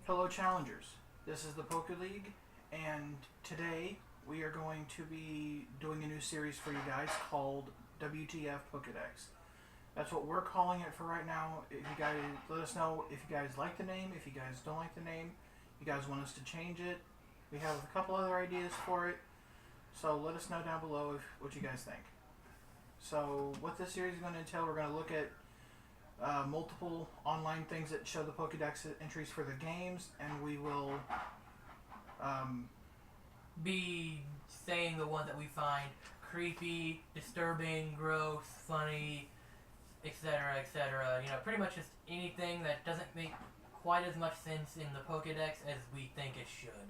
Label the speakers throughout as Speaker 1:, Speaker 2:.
Speaker 1: Hello challengers, this is the Poke League, and today we are going to be doing a new series for you guys called WTF Pokedex. That's what we're calling it for right now. If you guys let us know if you guys like the name, if you guys don't like the name, you guys want us to change it. We have a couple other ideas for it, so let us know down below what you guys think. So what this series is going to entail, we're going to look at multiple online things that show the Pokedex entries for the games, and we will
Speaker 2: be saying the ones that we find creepy, disturbing, gross, funny, etc., etc. You know, pretty much just anything that doesn't make quite as much sense in the Pokedex as we think it should.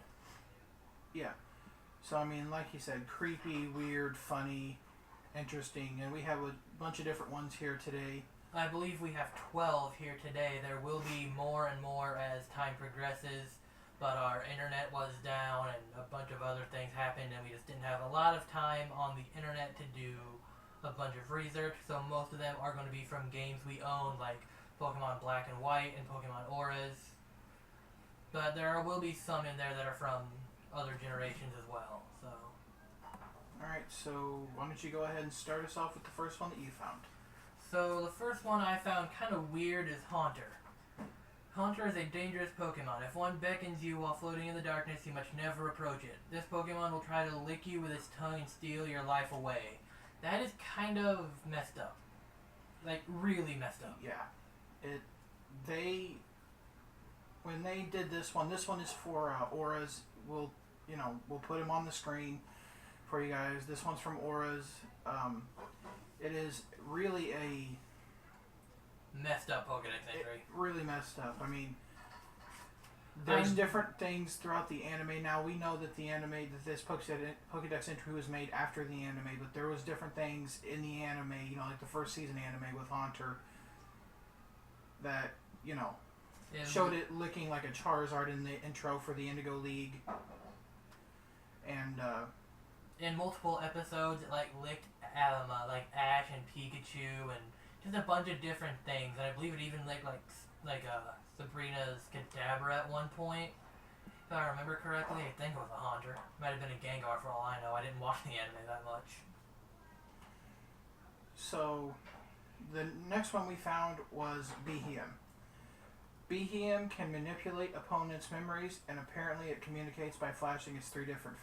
Speaker 1: Yeah. So, I mean, like you said, creepy, weird, funny, interesting, and we have a bunch of different ones here today.
Speaker 2: I believe we have 12 here today. There will be more and more as time progresses, but our internet was down and a bunch of other things happened, and we just didn't have a lot of time on the internet to do a bunch of research, so most of them are going to be from games we own, like Pokemon Black and White and Pokemon Auras. But there will be some in there that are from other generations as well. So,
Speaker 1: alright, so why don't you go ahead and start us off with the first one that you found.
Speaker 2: So the first one I found kind of weird is Haunter. Haunter is a dangerous Pokemon. If one beckons you while floating in the darkness, you must never approach it. This Pokemon will try to lick you with its tongue and steal your life away. That is kind of messed up. Like, really messed up.
Speaker 1: Yeah. When they did this one is for Auras. We'll put them on the screen for you guys. This one's from Auras. It is really a
Speaker 2: messed up Pokedex entry.
Speaker 1: Really messed up. I mean, there's different things throughout the anime. Now we know that this Pokedex entry was made after the anime, but there was different things in the anime. You know, like the first season anime with Haunter that showed it looking like a Charizard in the intro for the Indigo League, and
Speaker 2: in multiple episodes, it licked like Ash and Pikachu and just a bunch of different things. And I believe it even licked like Sabrina's Kadabra at one point. If I remember correctly, I think it was a Haunter. Might have been a Gengar for all I know. I didn't watch the anime that much.
Speaker 1: So, the next one we found was Behem. Behem can manipulate opponents' memories, and apparently it communicates by flashing its three different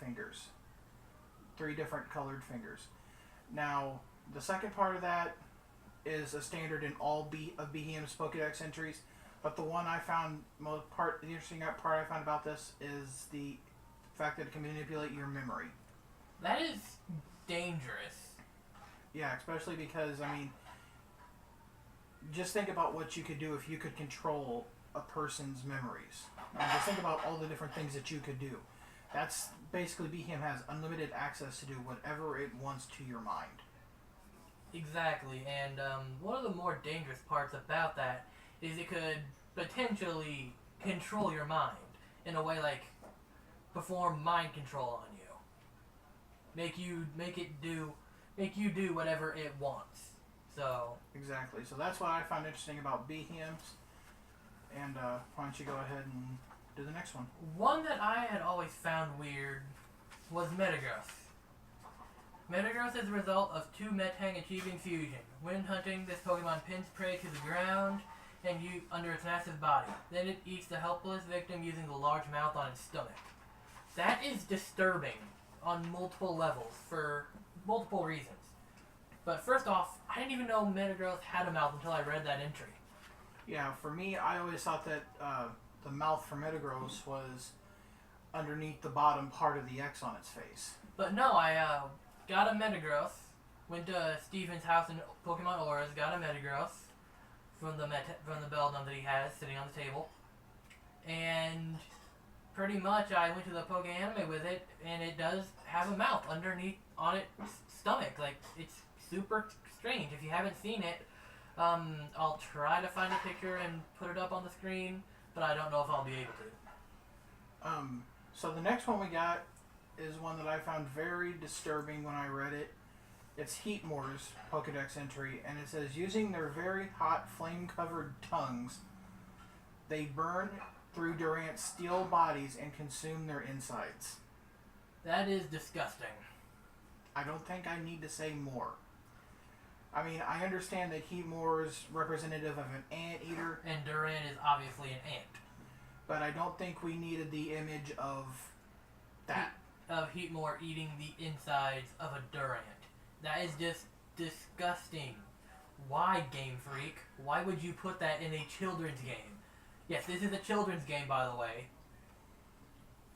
Speaker 1: colored fingers. Now, the second part of that is a standard in all of Behem's Pokedex entries, but the one I found the interesting part I found about this is the fact that it can manipulate your memory.
Speaker 2: That is dangerous.
Speaker 1: Yeah, especially because, I mean, just think about what you could do if you could control a person's memories. And just think about all the different things that you could do. That's basically, Behem has unlimited access to do whatever it wants to your mind.
Speaker 2: Exactly, and one of the more dangerous parts about that is it could potentially control your mind in a way, like perform mind control on you, make you do whatever it wants. So
Speaker 1: exactly. So that's what I found interesting about Behem's. And why don't you go ahead and do the next one?
Speaker 2: One that I had always found weird was Metagross. Metagross is the result of two Metang achieving fusion. When hunting, this Pokemon pins prey to the ground and under its massive body. Then it eats the helpless victim using the large mouth on its stomach. That is disturbing on multiple levels for multiple reasons. But first off, I didn't even know Metagross had a mouth until I read that entry.
Speaker 1: Yeah, for me, I always thought that the mouth for Metagross was underneath the bottom part of the X on its face.
Speaker 2: But no, I got a Metagross, went to Steven's house in Pokemon Auras, got a Metagross from the Beldum that he has sitting on the table, and pretty much I went to the Poke Anime with it, and it does have a mouth underneath on its stomach. Like, it's super strange. If you haven't seen it, I'll try to find a picture and put it up on the screen, but I don't know if I'll be able to.
Speaker 1: So the next one we got is one that I found very disturbing when I read it. It's Heatmore's Pokedex entry, and it says, using their very hot flame-covered tongues, they burn through Durant's steel bodies and consume their insides.
Speaker 2: That is disgusting.
Speaker 1: I don't think I need to say more. I mean, I understand that Heatmore is representative of an anteater.
Speaker 2: And Durant is obviously an ant.
Speaker 1: But I don't think we needed the image of that.
Speaker 2: Of Heatmore eating the insides of a Durant. That is just disgusting. Why, Game Freak? Why would you put that in a children's game? Yes, this is a children's game, by the way.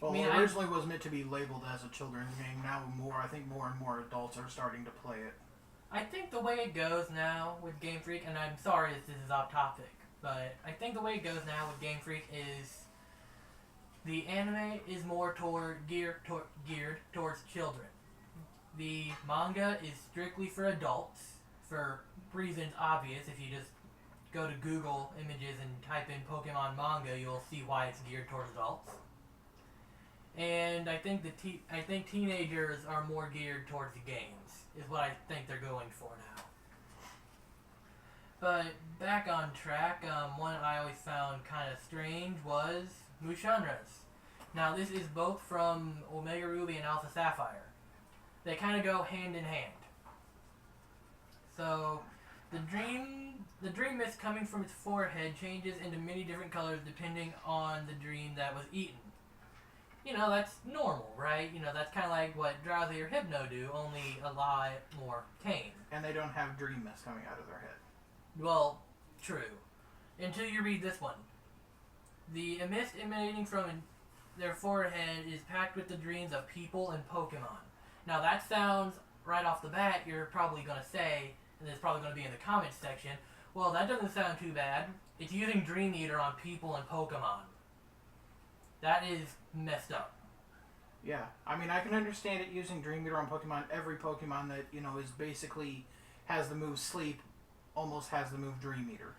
Speaker 1: Well, it originally was meant to be labeled as a children's game. Now I think more and more adults are starting to play it.
Speaker 2: I think the way it goes now with Game Freak, and I'm sorry if this is off topic, but I think the way it goes now with Game Freak is the anime is more geared towards children. The manga is strictly for adults, for reasons obvious. If you just go to Google Images and type in Pokemon manga, you'll see why it's geared towards adults. And I think I think teenagers are more geared towards the games, is what I think they're going for now. But back on track, one I always found kind of strange was Mushanras. Now this is both from Omega Ruby and Alpha Sapphire. They kind of go hand in hand. So the dream mist coming from its forehead changes into many different colors depending on the dream that was eaten. You know, that's normal, right? You know, that's kind of like what Drowsy or Hypno do, only a lot more tame.
Speaker 1: And they don't have dream mist coming out of their head.
Speaker 2: Well, true. Until you read this one. The mist emanating from their forehead is packed with the dreams of people and Pokemon. Now that sounds, right off the bat, you're probably going to say, and it's probably going to be in the comments section, well, that doesn't sound too bad. It's using Dream Eater on people and Pokemon. That is messed up.
Speaker 1: Yeah, I mean, I can understand it using Dream Eater on Pokemon. Every Pokemon that, you know, is basically has the move Sleep almost has the move Dream Eater.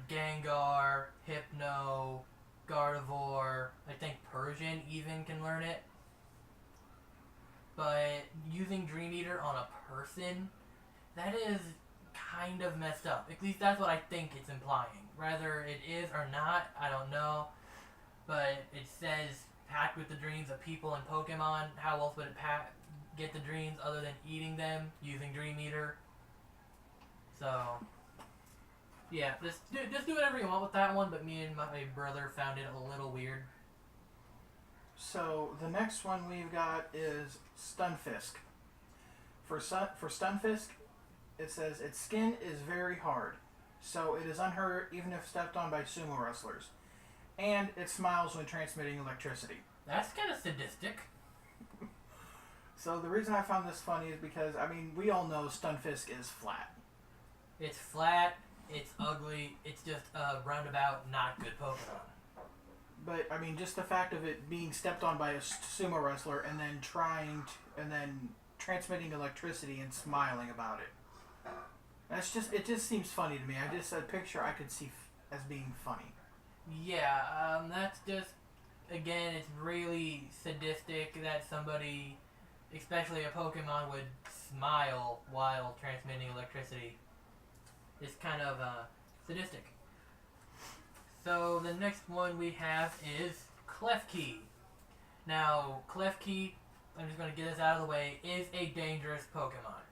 Speaker 2: Gengar, Hypno, Gardevoir, I think Persian even can learn it. But using Dream Eater on a person, that is kind of messed up. At least that's what I think it's implying. Whether it is or not, I don't know. But it says packed with the dreams of people and Pokemon. How else would it get the dreams other than eating them using Dream Eater? So, yeah, just do whatever you want with that one. But me and my brother found it a little weird.
Speaker 1: So the next one we've got is Stunfisk. For Stunfisk, it says its skin is very hard, so it is unhurt even if stepped on by sumo wrestlers. And it smiles when transmitting electricity.
Speaker 2: That's kind of sadistic.
Speaker 1: So the reason I found this funny is because, I mean, we all know Stunfisk is flat.
Speaker 2: It's flat, it's ugly, it's just a roundabout, not good Pokemon.
Speaker 1: But, I mean, just the fact of it being stepped on by a sumo wrestler and then transmitting electricity and smiling about it. It just seems funny to me. A picture I could see as being funny.
Speaker 2: Yeah, that's just, again, it's really sadistic that somebody, especially a Pokemon, would smile while transmitting electricity. It's kind of sadistic. So the next one we have is Klefki. Now, Klefki, I'm just going to get this out of the way, is a dangerous Pokemon.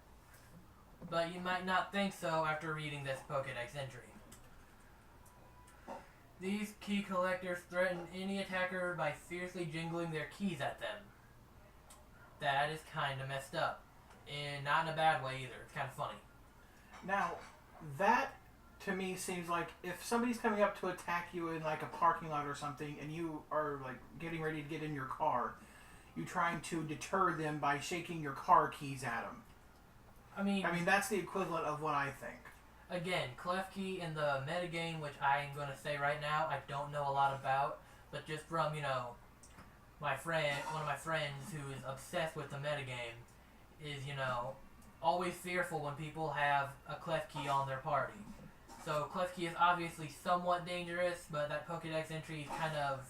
Speaker 2: But you might not think so after reading this Pokedex entry. These key collectors threaten any attacker by fiercely jingling their keys at them. That is kind of messed up. And not in a bad way either. It's kind of funny.
Speaker 1: Now, that to me seems like if somebody's coming up to attack you in like a parking lot or something and you are like getting ready to get in your car, you're trying to deter them by shaking your car keys at them. I mean that's the equivalent of what I think.
Speaker 2: Again, Klefki in the metagame, which I am going to say right now, I don't know a lot about, but just from, one of my friends who is obsessed with the metagame is, always fearful when people have a Klefki on their party. So Klefki is obviously somewhat dangerous, but that Pokedex entry kind of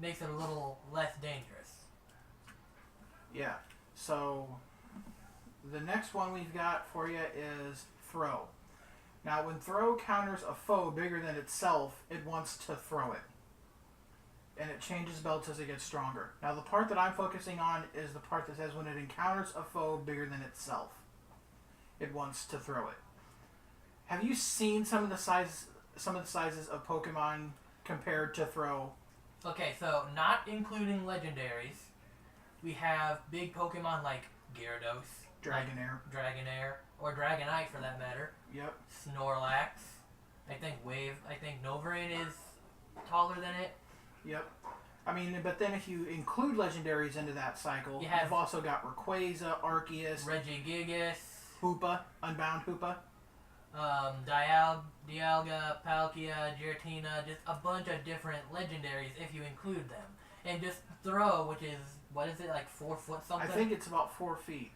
Speaker 2: makes it a little less dangerous.
Speaker 1: Yeah, so the next one we've got for you is Throw. Now, when Throw counters a foe bigger than itself, it wants to throw it. changes belts as it gets stronger. Now, the part that I'm focusing on is the part that says when it encounters a foe bigger than itself, it wants to throw it. Have you seen some of the sizes of Pokemon compared to throw?
Speaker 2: Okay, so not including legendaries, we have big Pokemon like Gyarados,
Speaker 1: Dragonair,
Speaker 2: or Dragonite for that matter.
Speaker 1: Yep.
Speaker 2: Snorlax. I think Novarin is taller than it.
Speaker 1: Yep. I mean, but then if you include legendaries into that cycle, you've also got Rayquaza, Arceus,
Speaker 2: Regigigas,
Speaker 1: Hoopa, Unbound Hoopa.
Speaker 2: Dialga, Palkia, Giratina, just a bunch of different legendaries if you include them. And just Throw, which is, what is it, like 4 foot something?
Speaker 1: I think it's about 4 feet.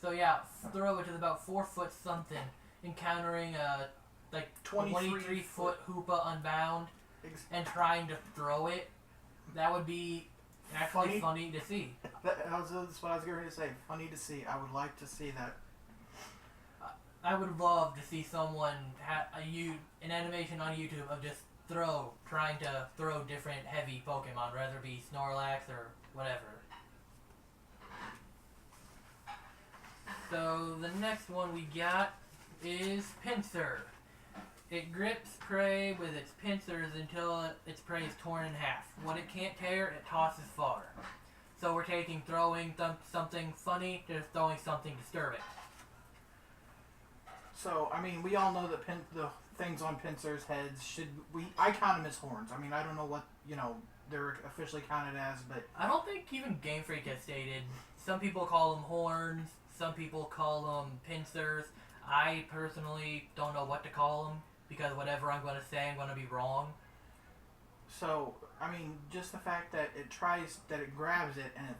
Speaker 2: So yeah, Throw, which is about 4 foot something, encountering a like 23 foot Hoopa Unbound and trying to throw it. That would be actually funny to see.
Speaker 1: That's what I was going to say. Funny to see. I would like to see that.
Speaker 2: I would love to see someone an animation on YouTube of just trying to throw different heavy Pokemon, whether it be Snorlax or whatever. So the next one we got is Pincer. It grips prey with its pincers until its prey is torn in half. What it can't tear, it tosses far. So we're taking throwing something funny to throwing something disturbing.
Speaker 1: So, I mean, we all know that the things on Pincer's heads I count them as horns. I mean, I don't know what, they're officially counted as, but...
Speaker 2: I don't think even Game Freak has stated. Some people call them horns, some people call them pincers. I personally don't know what to call them, because whatever I'm going to say, I'm going to be wrong.
Speaker 1: So, I mean, just the fact that it grabs it and it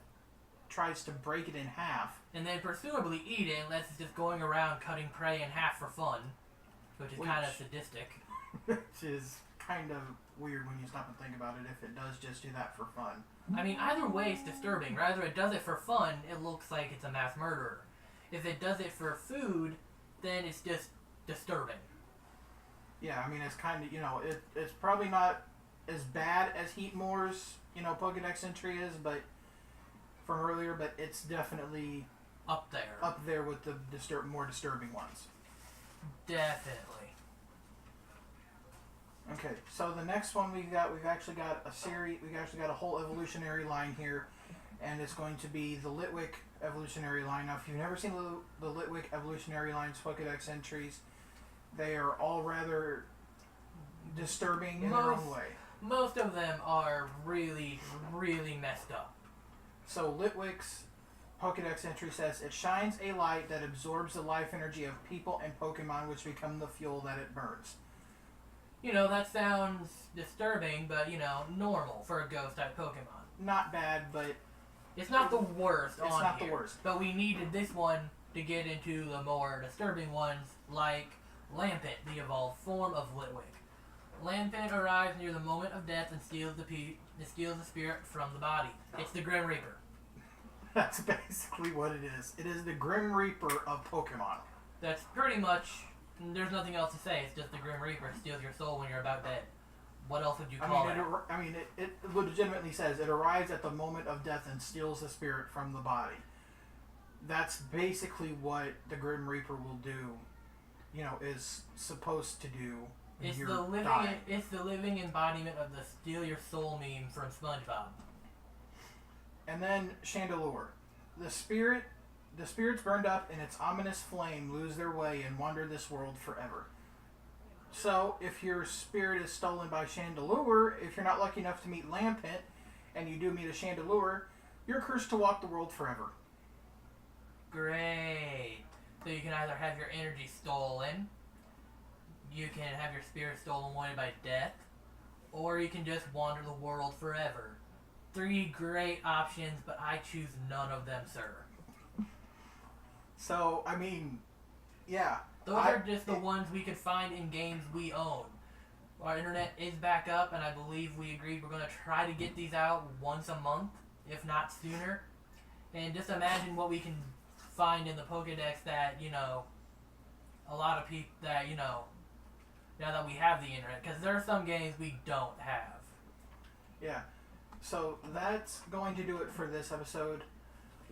Speaker 1: tries to break it in half.
Speaker 2: And then presumably eat it unless it's just going around cutting prey in half for fun, which is kind of sadistic.
Speaker 1: Which is kind of weird when you stop and think about it, if it does just do that for fun.
Speaker 2: I mean, either way it's disturbing. Rather it does it for fun, it looks like it's a mass murderer. If it does it for food, then it's just disturbing.
Speaker 1: Yeah, I mean, it's kind of, it's probably not as bad as Heatmore's, Pokedex entry is, but from earlier, but it's definitely
Speaker 2: up there
Speaker 1: with the more disturbing ones.
Speaker 2: Definitely.
Speaker 1: Okay, so the next one we've actually got a whole evolutionary line here, and it's going to be the Litwick evolutionary line. Now, if you've never seen the Litwick evolutionary line's Pokedex entries, they are all rather disturbing in their own way.
Speaker 2: Most of them are really, really messed up.
Speaker 1: So Litwick's Pokedex entry says, it shines a light that absorbs the life energy of people and Pokemon, which become the fuel that it burns.
Speaker 2: That sounds disturbing, but, normal for a ghost-type Pokemon.
Speaker 1: Not bad, but...
Speaker 2: It's not the worst
Speaker 1: It's not the worst.
Speaker 2: But we needed this one to get into the more disturbing ones, like Lampent, the evolved form of Litwick. Lampent arrives near the moment of death and steals the spirit from the body. It's the Grim Reaper.
Speaker 1: That's basically what it is. It is the Grim Reaper of Pokemon.
Speaker 2: That's pretty much... There's nothing else to say. It's just the Grim Reaper steals your soul when you're about dead. What else would you call it?
Speaker 1: It legitimately says it arrives at the moment of death and steals the spirit from the body. That's basically what the Grim Reaper will do. Is supposed to do.
Speaker 2: It's the living embodiment of the steal your soul meme from SpongeBob.
Speaker 1: And then Chandelure. The spirits burned up in its ominous flame lose their way and wander this world forever. So, if your spirit is stolen by Chandelure, if you're not lucky enough to meet Lampent, and you do meet a Chandelure, you're cursed to walk the world forever.
Speaker 2: Great. So you can either have your energy stolen, you can have your spirit stolen away by death, or you can just wander the world forever. 3 great options, but I choose none of them, sir.
Speaker 1: So, I mean, yeah.
Speaker 2: Those are just the ones we could find in games we own. Our internet is back up, and I believe we agreed we're going to try to get these out once a month, if not sooner. And just imagine what we can find in the Pokedex that, a lot of people that, now that we have the internet. Because there are some games we don't have.
Speaker 1: Yeah. So that's going to do it for this episode.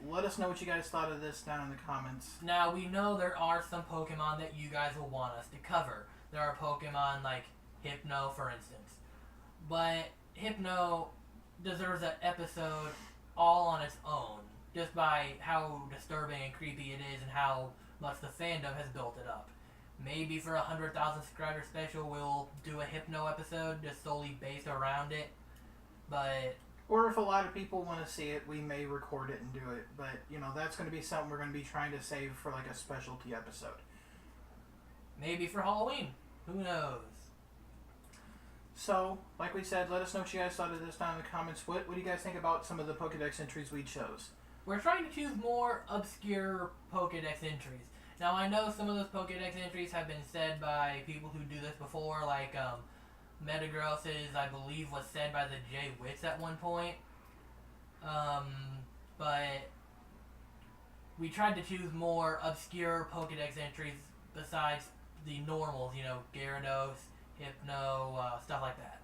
Speaker 1: Let us know what you guys thought of this down in the comments.
Speaker 2: Now, we know there are some Pokemon that you guys will want us to cover. There are Pokemon like Hypno, for instance. But Hypno deserves an episode all on its own, just by how disturbing and creepy it is and how much the fandom has built it up. Maybe for a 100,000 subscriber special, we'll do a Hypno episode just solely based around it. But
Speaker 1: or if a lot of people want to see it, we may record it and do it. But, you know, that's going to be something we're going to be trying to save for like a specialty episode.
Speaker 2: Maybe for Halloween. Who knows?
Speaker 1: So, like we said, let us know what you guys thought of this down in the comments. What do you guys think about some of the Pokedex entries we chose?
Speaker 2: We're trying to choose more obscure Pokedex entries. Now, I know some of those Pokedex entries have been said by people who do this before, like Metagross I believe, was said by the J Wits at one point. But we tried to choose more obscure Pokedex entries besides the normals, you know, Gyarados, Hypno, stuff like that.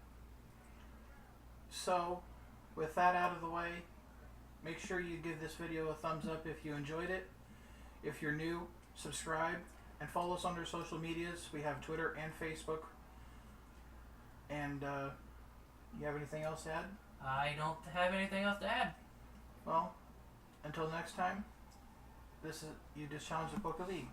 Speaker 1: So, with that out of the way, make sure you give this video a thumbs up if you enjoyed it. If you're new, subscribe and follow us on our social medias. We have Twitter and Facebook. And, you have anything else to add?
Speaker 2: I don't have anything else to add.
Speaker 1: Well, until next time, this is You Just Challenged the Poke League.